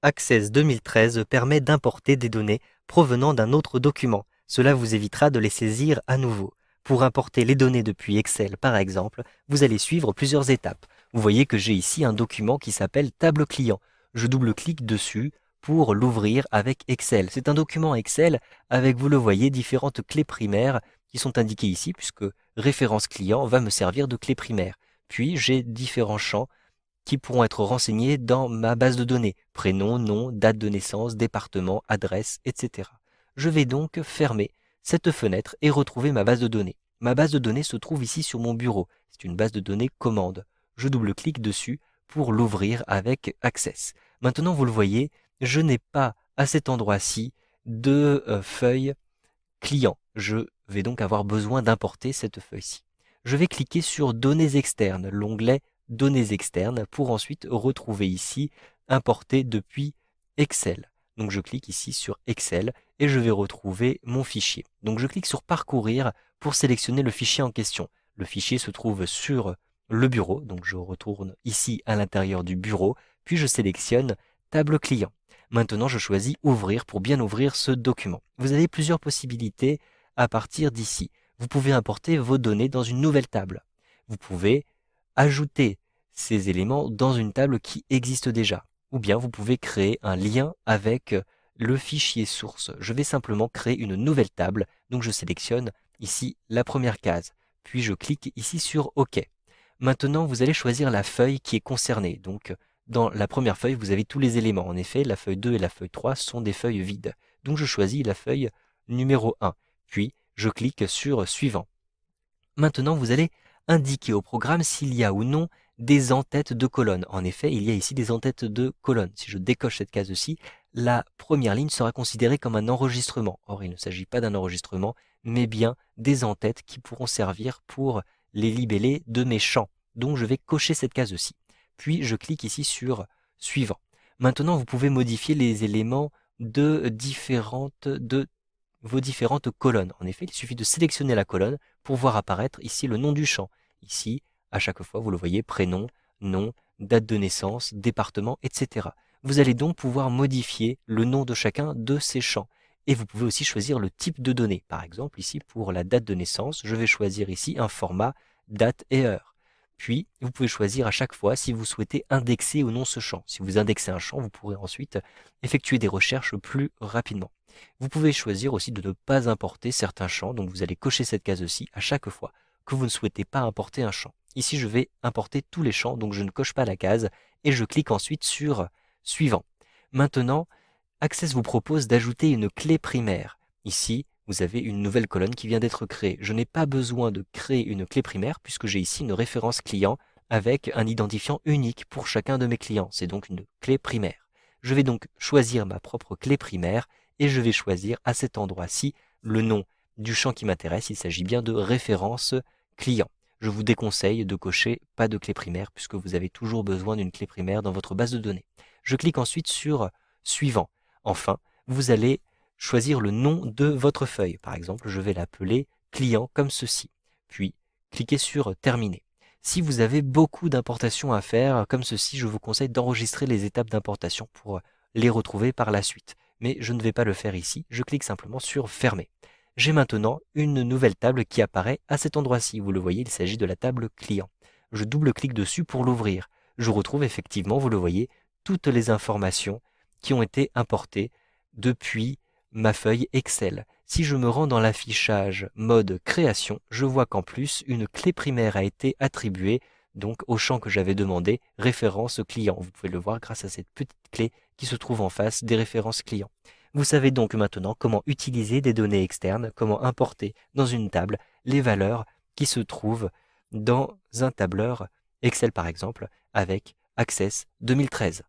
Access 2013 permet d'importer des données provenant d'un autre document. Cela vous évitera de les saisir à nouveau. Pour importer les données depuis Excel, par exemple, vous allez suivre plusieurs étapes. Vous voyez que j'ai ici un document qui s'appelle Table client. Je double-clique dessus pour l'ouvrir avec Excel. C'est un document Excel avec, vous le voyez, différentes clés primaires qui sont indiquées ici, puisque référence client va me servir de clé primaire. Puis j'ai différents champs qui pourront être renseignés dans ma base de données. Prénom, nom, date de naissance, département, adresse, etc. Je vais donc fermer cette fenêtre et retrouver ma base de données. Ma base de données se trouve ici sur mon bureau. C'est une base de données commande. Je double-clique dessus pour l'ouvrir avec Access. Maintenant, vous le voyez, je n'ai pas à cet endroit-ci de feuille client. Je vais donc avoir besoin d'importer cette feuille-ci. Je vais cliquer sur Données externes, l'onglet Données externes, pour ensuite retrouver ici Importer depuis Excel. Donc je clique ici sur Excel et je vais retrouver mon fichier. Donc je clique sur Parcourir pour sélectionner le fichier en question. Le fichier se trouve sur le bureau, donc je retourne ici à l'intérieur du bureau, puis je sélectionne Table client. Maintenant, je choisis Ouvrir pour bien ouvrir ce document. Vous avez plusieurs possibilités à partir d'ici. Vous pouvez importer vos données dans une nouvelle table. Vous pouvez ajouter ces éléments dans une table qui existe déjà. Ou bien vous pouvez créer un lien avec le fichier source. Je vais simplement créer une nouvelle table. Donc je sélectionne ici la première case. Puis je clique ici sur OK. Maintenant, vous allez choisir la feuille qui est concernée. Donc dans la première feuille, vous avez tous les éléments. En effet, la feuille 2 et la feuille 3 sont des feuilles vides. Donc je choisis la feuille numéro 1. Puis je clique sur Suivant. Maintenant, vous allez indiquer au programme s'il y a ou non des en-têtes de colonnes. En effet, il y a ici des en-têtes de colonnes. Si je décoche cette case-ci, la première ligne sera considérée comme un enregistrement. Or, il ne s'agit pas d'un enregistrement, mais bien des en-têtes qui pourront servir pour les libellés de mes champs. Donc, je vais cocher cette case-ci. Puis, je clique ici sur Suivant. Maintenant, vous pouvez modifier les éléments de vos différentes colonnes. En effet, il suffit de sélectionner la colonne pour voir apparaître ici le nom du champ. Ici, à chaque fois, vous le voyez, prénom, nom, date de naissance, département, etc. Vous allez donc pouvoir modifier le nom de chacun de ces champs. Et vous pouvez aussi choisir le type de données. Par exemple, ici, pour la date de naissance, je vais choisir ici un format date et heure. Puis, vous pouvez choisir à chaque fois si vous souhaitez indexer ou non ce champ. Si vous indexez un champ, vous pourrez ensuite effectuer des recherches plus rapidement. Vous pouvez choisir aussi de ne pas importer certains champs, donc vous allez cocher cette case-ci à chaque fois que vous ne souhaitez pas importer un champ. Ici, je vais importer tous les champs, donc je ne coche pas la case et je clique ensuite sur Suivant. Maintenant, Access vous propose d'ajouter une clé primaire. Ici, vous avez une nouvelle colonne qui vient d'être créée. Je n'ai pas besoin de créer une clé primaire puisque j'ai ici une référence client avec un identifiant unique pour chacun de mes clients. C'est donc une clé primaire. Je vais donc choisir ma propre clé primaire et je vais choisir à cet endroit-ci le nom du champ qui m'intéresse. Il s'agit bien de référence client. Je vous déconseille de cocher pas de clé primaire puisque vous avez toujours besoin d'une clé primaire dans votre base de données. Je clique ensuite sur Suivant. Enfin, vous allez choisir le nom de votre feuille. Par exemple, je vais l'appeler client comme ceci. Puis, cliquez sur Terminer. Si vous avez beaucoup d'importations à faire comme ceci, je vous conseille d'enregistrer les étapes d'importation pour les retrouver par la suite. Mais je ne vais pas le faire ici, je clique simplement sur Fermer. J'ai maintenant une nouvelle table qui apparaît à cet endroit-ci. Vous le voyez, il s'agit de la table client. Je double-clique dessus pour l'ouvrir. Je retrouve effectivement, vous le voyez, toutes les informations qui ont été importées depuis ma feuille Excel. Si je me rends dans l'affichage mode création, je vois qu'en plus, une clé primaire a été attribuée donc au champ que j'avais demandé, référence client. Vous pouvez le voir grâce à cette petite clé qui se trouve en face des références clients. Vous savez donc maintenant comment utiliser des données externes, comment importer dans une table les valeurs qui se trouvent dans un tableur Excel par exemple avec Access 2013.